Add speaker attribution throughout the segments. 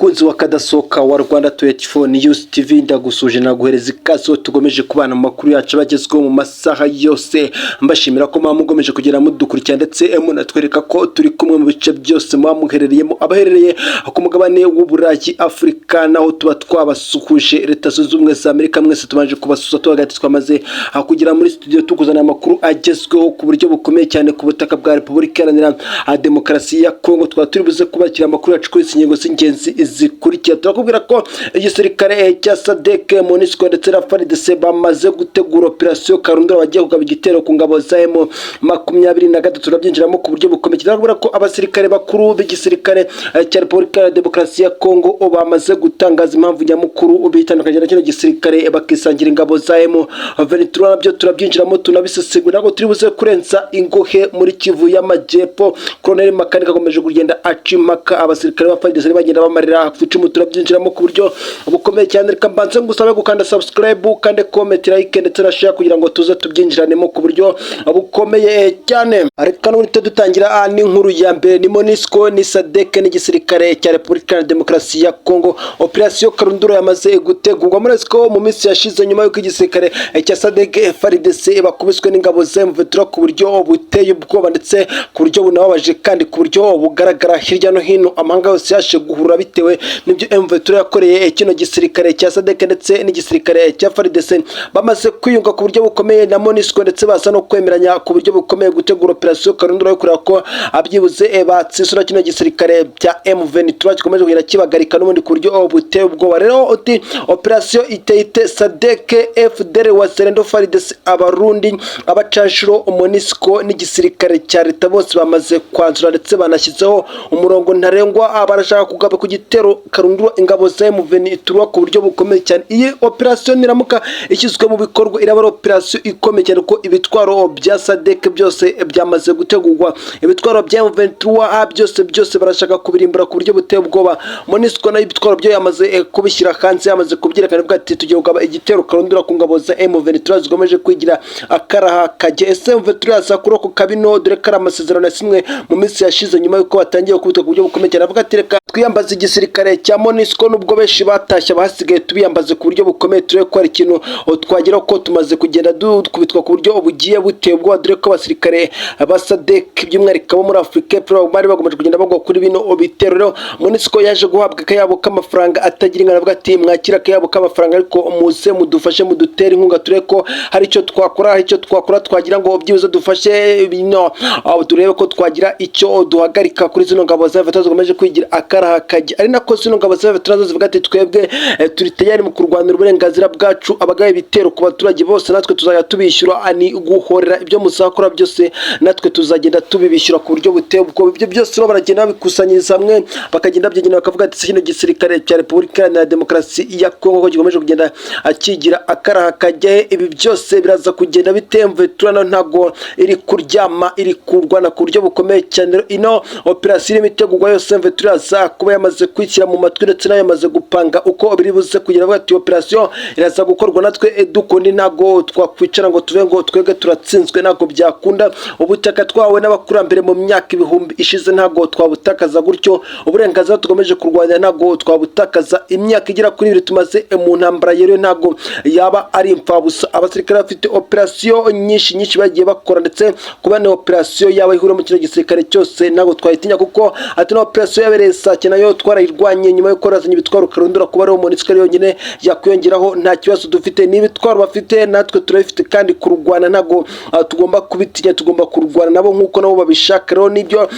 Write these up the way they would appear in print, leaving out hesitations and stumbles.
Speaker 1: mukunzi wa kadasohoka wa Rwanda 24 News TV ndagusuje naguhereza ikaso tugomeje kubana mu makuru yacu bagezweho mu masaha yose mbashimira ko mugomeje kugera mudukurikira ndetse munatwereka ko turi kumwe mu bice byose muherereyemo abaherereye ku mugabane w'Uburayi Afrika naho tuba twabasuhuje leta zunze ubumwe za Amerika mwese tubanje kubasuza twagati twamaze kugira muri studio tukuzana amakuru agezweho ku buryo bukomeye cyane ku butaka bwa Repubulika Iharanira Demokarasi ya Kongo twaturibuze kubakira amakuru yacu kuri ingingo z'ingenzi izikurikira turakubwira ko igisirikare cya SADC MONUSCO ndetse na FARDC bamaze gutegura operation Karundura bagiye kugaba igitero ku ngabo za M23 turabyinjiramo ku buryo bukomeye turakubwira ko abasirikare bakuru b'igisirikare cya Repubulika ya Demokarasi ya Kongo bamaze gutangaza impamvu nyamukuru bitandukanye na kino gisirikare bakisangira ingabo za M23 nabyo turabyinjiramo tunabisesegura ngo turibuze kurenza ingohe muri Kivu y'Amajyepfo Colonel Makanika akomeje kugenda acimaka abasirikare ba FARDC bagenda bamarira kucumu turabyinjiramo ku buryo bukomeye cyane reka mbanze ngusabe gukanda subscribe kandi comment like ndetse na share kugira ngo tuze tubyinjiranemo ku buryo bukomeye cyane areka n'urite dutangira n'inkuru ya mbere ni MONUSCO ni SADC n'igisirikare cya Repubulika ya Demokarasi ya Kongo operation Karundura yamaze gutegurwa MONUSCO mu minsi yashize nyuma y'uko igisirikare cya SADC FARDC bakubiswe n'ingabo za M23 ku buryo buteye ubwoba ndetse ku buryo bunababaje kandi ku buryo bugaragara hirya no hino amahanga yose yashe guhura bitewe n'ibyo M23 yakoreye kino gisirikare cya SADC ndetse n'igisirikare cya FARDC bamaze kwiyunga ku buryo bukomeye na MONUSCO ndetse basa no kwemeranya ku buryo bukomeye gutegura operation Karundura yo kureba ko abyibuze batsisura kino gisirikare cya M23 gikomeje kugira kibagarika n'ubundi ku buryo buteye ubwoba rero uti operation iteyite SADC FDR Wazalendo FARDC abarundi abacashiro MONUSCO n'igisirikare cya leta bose bamaze kwanzura ndetse banashyizeho umurongo ntarengwa barashaka kugaba ku gitero Karundura ingabo za M23 ku buryo bukomeye cyane iyi operation niramuka ishyizwe mu bikorwa iraba operation ikomeye cyane ko ibitwaro bya SADC byose byamaze gutegurwa ibitwaro bya M23 byose barashaka kubirimbura ku buryo buteye ubwoba MONUSCO nayo ibitwaro byo yamaze kubishyira hanze yamaze kubyerekana bwa ati tugiye kugaba igitero Karundura ku ngabo za M23 zigomeje kwigira akaraha kaje M23 asakuro ku kabino dore kara amasezerano yasimwe mu minsi yashize nyuma yuko batangiye kubita ku buryo bukomeye cyane avuga ati reka twiyambaza igisirikare cya MONUSCO nubwo benshi batashye bahasigaye tubiyambaze ku buryo bukomeye turebe ko ari ikintu twagira ko tumaze kugenda dukubitwa ku buryo bugiye buteye ubwoba dore ko abasirikare ba SADC by'umwihariko bo muri Afrika bari bagomeje kugenda bagwa kuri bino bitero rero MONUSCO yaje guhabwa akayabo k'amafaranga atagira ingana avuga ati mwakira akayabo k'amafaranga ariko muze mudufashe mudutere inkunga turebe ko hari icyo twakora twagira ngo byibuze dufashe bino turebe ko twagira icyo duhagarika kuri zino ngabo za M23 zigomeje kwigira akaraha kaje ari nako zino ngabo za M23 zivuga ati twebwe turi tayari mu kurwanira uburenganzira bwacu abagaye bitero ku baturage bose natwe tuzajya tubishyura ani guhorera ibyo musakora byose natwe tuzagenda tubibishyura ku buryo buteye ubwo ibyo byose baragenda babikusanyiriza hamwe bakagenda byegena bakavuga ati kino gisirikare cya Repubulika ya Demokarasi ya Kongo gigomeje kugenda akigira akaraha kaje ibi byose biraza kugenda bitemve turana ntago iri kuryama iri kurwana ku buryo bukomeye cyane ino operation imitegurwa yose M23 za kuba yamaze kwishyira mu matwi ndetse nayo yamaze gupanga uko biri buze kugira bati operation iraza gukorwa natwe dukundi ntago twakwicara ngo tuve ngo twege turatsinzwe ntago byakunda ubutaka twawe n'abakurambere mu myaka ibihumbi ishize ntago twabutakaza gutyo uburenganzira tugomeje kurwanya ntago twabutakaza imyaka igira kuri 2 tumaze mu ntambara yero ntago yaba ari impfabusa abasirikare bafite operation nyinshi bagiye bakora ndetse kubana operation yaba ihura mu kino gisirikare cyose ntago twayitinya kuko ati na operation yabereye Sake nayo twarayirwanye nyuma yo korazanya ibitwaro Karundura kuba ari MONUSCO yonyine yakwiyongeraho nta kibazo dufite n'ibitwaro bafite natwe turabifite kandi kurwana ntago tugomba kubitinya tugomba kurwana nabo nkuko nabo babishaka rero nibyo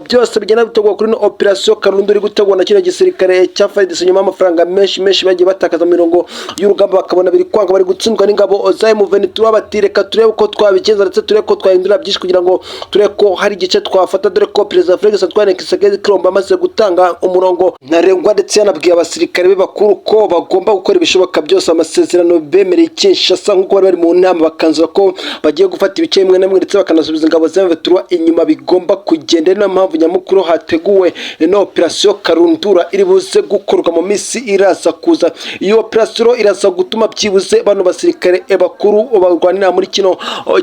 Speaker 1: byose bigenda bitogwa kuri operation Karundura gutegwa na kino gisirikare cya FARDC nyuma amafaranga menshi bagiye batakaza mu mirongo y'urugamba bakabona biri kwanga bari gutsindwa n'ingabo za M23 batireka turebe ko twabigenza ndetse turebe ko twahindura byinshi kugira ngo turebe ko hari igice twafata dore ko President Felix Antoine Tshisekedi Tshilombo amaze gutanga umurongo ntarengwa ndetse yanabwiye abasirikare be bakuru ko bagomba gukora ibishoboka byose amasezerano bemereye Kinshasa nkuko bari mu nama bakanzura ko bagiye gufata ibice bimwe namwe ndetse bakanasubiza ingabo za M23 inyuma bigomba kugenda no mpamvu nyamukuru hateguwe no operation Karundura iri buze gukorwa mu minsi iraza kuza iyo operation iraza gutuma byibuze bano basirikare bakuru barwanira muri kino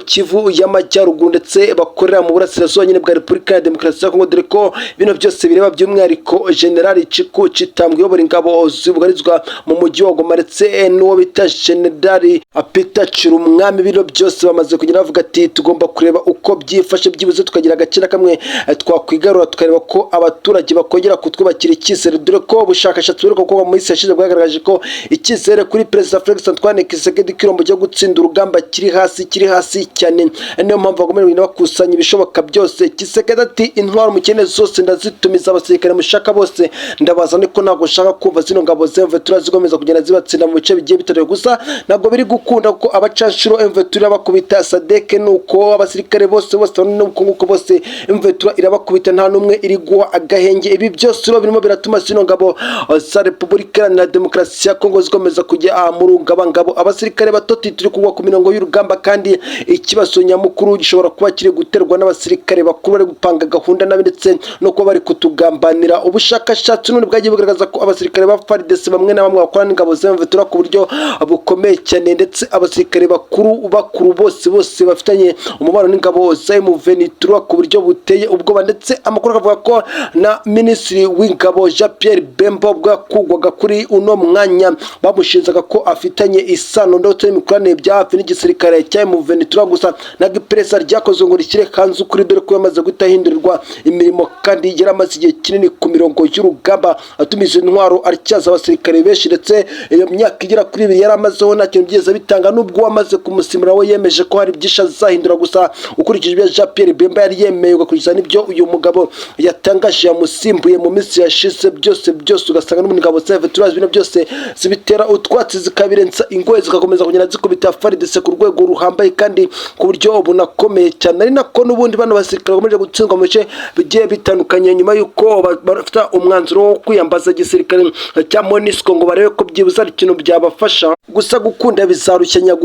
Speaker 1: Kivu y'Amajyaruguru ndetse bakorera mu burasirazuba nyine bwa Repubulika ya Demokarasi ya Kongo dore ko bino byose bireba by'umwihariko by'umwihariko General Ciku Chitambwe uyobora ingabo zibugarizwa mu mujyi wa Goma ndetse n'uwo bita General Peter Chirumwami. Biro byose bamaze kugenda bavuga ati tugomba kureba uko byifashe byibuze tukagira agaciro kamwe twakwigarura tukareba ko abaturage bakongera kutwubakira icyizere, dore ko ubushakashatsi buri gukorwa mu isi yashize bwagaragaje ko icyizere kuri Perezida Felix Antoine Tshisekedi Tshilombo cyo gutsinda urugamba kiri hasi cyane. Niyo mpamvu bakomeje bakusanya ibishoboka byose. Tshisekedi ati intwaro mukene zose ndazitumiza, abasirikare mushaka bose ndabaza, niko ntabwo nshaka kumva zino ngabo z'M23 zigomeza kugenda zibatsinda mu bice bigiye bitandukanye. Gusa ntabwo biri gukunda ko abacanshuro M23 bakubita Sadek, nuko abasirikare bose nuko bose M23 irabakubita nta numwe iri guha agahenge. Ibi byose birimo biratuma zino ngabo za Repubulika Iharanira Demokarasi ya Kongo zikomeza kujya mu rungabangabo. Abasirikare batoti turi kugwa ku mirongo y'urugamba, kandi ikibazo nyamukuru gishobora kuba kiri guterwa n'abasirikare bakuru bari gupanga gahunda nabi ndetse no kuba bari kutugambanira. Ubushakashatsi n'ubundi bwagiye bugaragaza ko abasirikare ba FARDC bamwe na bamwe bakorana n'ingabo za M23 ku buryo bukomeye cyane, ndetse abasirikare bakuru bose bafitanye umubano n'ingabo za M23 ku buryo buteye ubwoba. Ndetse amakuru akavuga ko na Minisitiri w'ingabo Jean Pierre Bemba bwakugwaga kuri uno mwanya bamushinzaga ko afitanye isano ndetse n'imikoranire bya hafi n'igisirikare cya M23. Gusa ntabwo iperereza ryakozwe ngo rishyire hanze ukuri, dore ko yamaze guhita ahindurirwa imirimo kandi yari amaze igihe kinini ku mirongo y'urugamba atumije intwaro atyaza abasirikare benshi, ndetse iyo myaka igera kuri 2 yari amazeho nta kintu byigeze bitanga, nubwo wamaze kumusimura we yemeje ko hari byinshi azahindura. Gusa ukurikije ibyo Jean Pierre Bemba yari yemeye ugakurikiza n'ibyo uyu mugabo yatangaje yamusimbuye mu minsi yashize, byose ugasanga n'umugabo za M23 bino byose zibitera utwatsi zikabirenza ingoye zikakomeza kugenda zikubita FARDC ku rwego ruhambaye kandi ku buryo bunakomeye cyane. Ari nako n'ubundi bano basirikare bakomeje gutsindwa mu bice bigiye bitandukanye nyuma y'uko bafite umwanzuro wo kwiyambaza igisirikare cya MONUSCO ngo barebe ko byibuza ikintu byabafasha. Gusa gukunda bizarushanya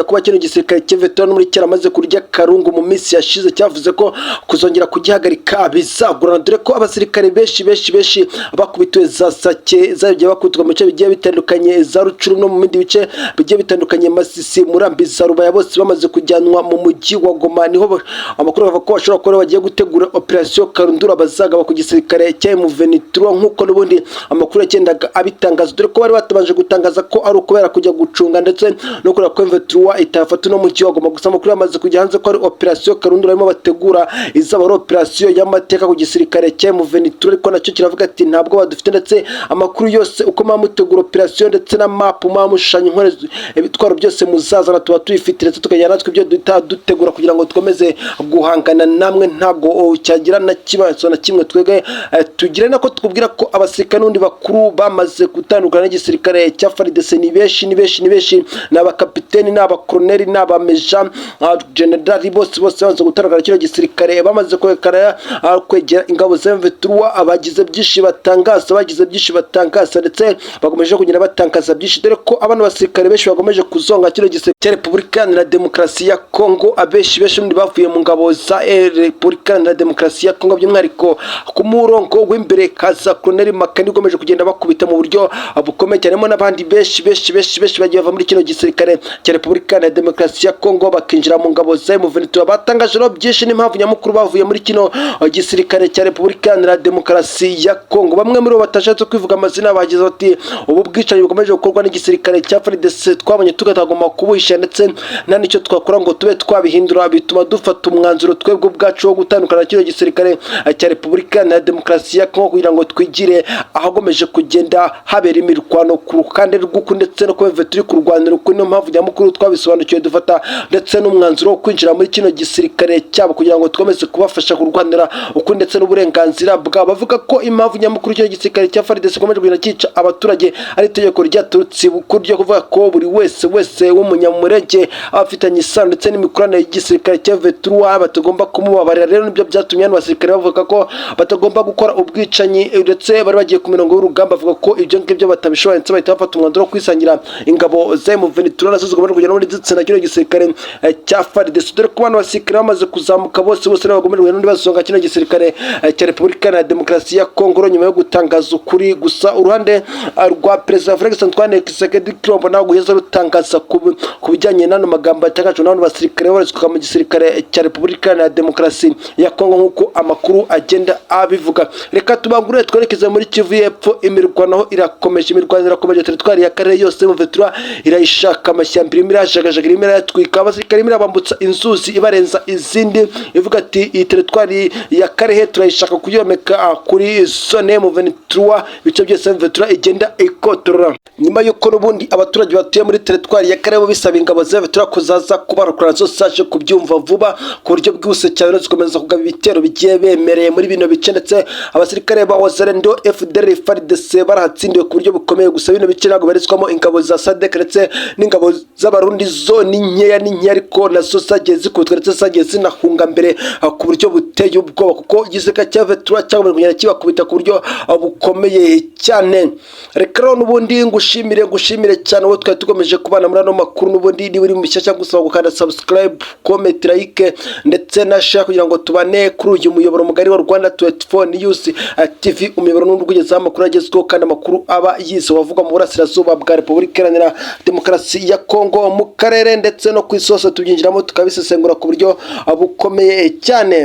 Speaker 1: kuba kino gisirikare cy'M23 muri cyara maze kurya karungu mu minsi yashize cyavuze ko kuzongera kugihagarika bizagurana, dore ko abasirikare benshi bakubitiwe za Sake zagiye bakutwa mu bice bigiye bitandukanye za Rucuru no mu bindi bice bigiye bitandukanye Masisi, Murambi, za Rubaya, bose bamaze kujyanwa mu mujyi wa Goma. Niho amakuru avuga ko bashobora kuba bagiye gutegura operation Karundura bazagaba ku gisirikare cya M23 nk'uko n'ubundi amakuru yagendaga abitangaza, dore ko bari batabanje gutangaza ko ari ukubera kujya gucunga ndetse no kureba ko M23 itafata no mujyi wa Goma. Gusa amakuru yamaze kujya hanze ko ari operation Karundura barimo bategura izaba ari operation y'amateka ku gisirikare cya M23, ariko nacyo kiravuga ati ntabwo badufite, ndetse amakuru yose uko mutegura operation ndetse na map mushanya inkorezo ibitwaro byose muzazana tuba tuyifite, ndetse tukajyana natwe ibyo dutegura kugira ngo dukomeze guhangana namwe. Ntago cyagira na kibazo na kimwe twege tugire nako tukubwira ko abasirikare n'undi bakuru bamaze gutandukana n'igisirikare cya FARDC ni benshi n'abakapiteni n'abakoloneli n'abameja generali bose bamaze gutandukana n'icyo gisirikare, bamaze kwegera ingabo za M23 abagize byinshi batangaza ndetse bakomeje kugenda batangaza byinshi, dore ko abana basirikare benshi bakomeje kuzonga kino gisirikare cya Repubulika Iharanira Demokarasi ya Kongo. Abenshi muri bavuye mu ngabo za Repubulika Iharanira Demokarasi ya Kongo, by'umwihariko ku murongo w'imbere kaza Colonel Makani ukomeje kugenda bakubita mu buryo bukomeye cyane, mo n'abandi benshi bagiye bava muri kino gisirikare cya Repubulika Iharanira Demokarasi ya Kongo bakinjira mu ngabo za M23. Batangaje no byinshi n'impamvu nyamukuru bavuye muri kino gisirikare cya Repubulika Iharanira Demokarasi ya Kongo. Bamwe muri bo batashatse kwivuga amazina bagize bati ubu bwicanyi bukomeje gukorwa n'igisirikare cya FARDC twabonye tugatagomba kubuhisha, ndetse nta nicyo twakora ngo tube twabihindura, bituma dufata umwanzuro twebwe ubwacu wo gutandukana kino gisirikare cya Repubulika Iharanira Demokarasi ya Kongo kugira ngo twigire ahagomeje kugenda habera imirwano ku ruhande rw'uku ndetse no kuva turi kurwanira uko. Niyo mpamvu nyamukuru twabisobanukiwe dufata ndetse n'umwanzuro wo kwinjira muri kino gisirikare cyabo kugira ngo twomeze kubafasha kurwanira uko ndetse n'uburenganzira bwabo. Bavuga ko impamvu nyamukuru cyo gisirikare cya FARDC komeje kugenda cyica abaturage ari itegeko ryaturutse bukuru ryo kuvuga ko buri wese w'umunyamurenge abafitanye isano ndetse n'imikoranire y'igisirikare cya M23 batagomba kumubabarira. Rero nibyo byatumye abasirikare bavuga ko batagomba gukora ubwicanyi, ndetse bari bagiye ku mirongo y'urugamba bavuga ko ibyo ngibyo batabishobora, ndetse bahita bafata umwanzuro wo kwisangira ingabo za M23 nazo zigomba kugenda muri zitsina kino gisirikare cya FARDC, dore ko abantu basirikare bamaze kuzamuka bose n'abagomerwe n'undi bazonga kino gisirikare cya Repubulika Iharanira Demokarasi ya Kongo nyuma yo gutangaza ukuri. Gusa uruhande rwa Perezida Felix Antoine Tshisekedi Tshilombo nawe guheza rutangaza ku bijyanye n'ano magambo yatangajwe n'abantu basirikare barizwa mu gisirikare cya Repubulika Iharanira Demokarasi ya Kongo nk'uko amakuru agenda abivuga. reka tubangurire twerekeze muri Kivu y'Epfo. Imirwano irakomeje, teritwari ya Karehe yose M23 irayishaka, amashyamba irimo irajagajaga, irimo irayatwika, abasirikare irimo irabambutsa inzuzi ibarenza izindi, ivuga ati iyi teritwari ya Karehe turayishaka kuyomeka kuri zone M23, ibice byose M23 igenda ikotorora. Nyuma yuko n'ubundi abaturage batuye muri teritwari ya Karehe bisaba ingabo za M23 kuzaza kubarokora, zose zaje kubyumva vuba ku buryo bwihuse cyane, zikomeza kugaba ibitero bigiye bemereye muri bino bice, ndetse abasirikare ba Wazalendo, FDLR, FARDC barahatsindiwe ku buryo bukomeye. Gusa bino bice ntabwo barizwamo ingabo za SADC ndetse n'ingabo z'abarundi zo ni nkeya ariko nazo zagiye zikubitwa ndetse zagiye zinahunga mbere ku buryo buteye ubwoba, kuko igisirikare cya M23 cyagomba kugenda kibakubita ku buryo bukomeye cyane. Reka rero n'ubundi ngushimire cyane wowe twari tukomeje kubana muri ano makuru. N'ubundi niba uri mushyashya gusaba gukanda subscribe, comment, like ndetse na share kugira ngo tubane kuri uyu muyoboro mugari wa Rwanda 24 News TV, umuyoboro n'undi ugezaho amakuru agezweho kandi amakuru aba yize wavuga mu burasirazuba bwa Repubulika Iharanira Demokarasi ya Kongo, mu karere ndetse no ku isi hose tubyinjiramo tukabisesengura ku buryo bukomeye cyane.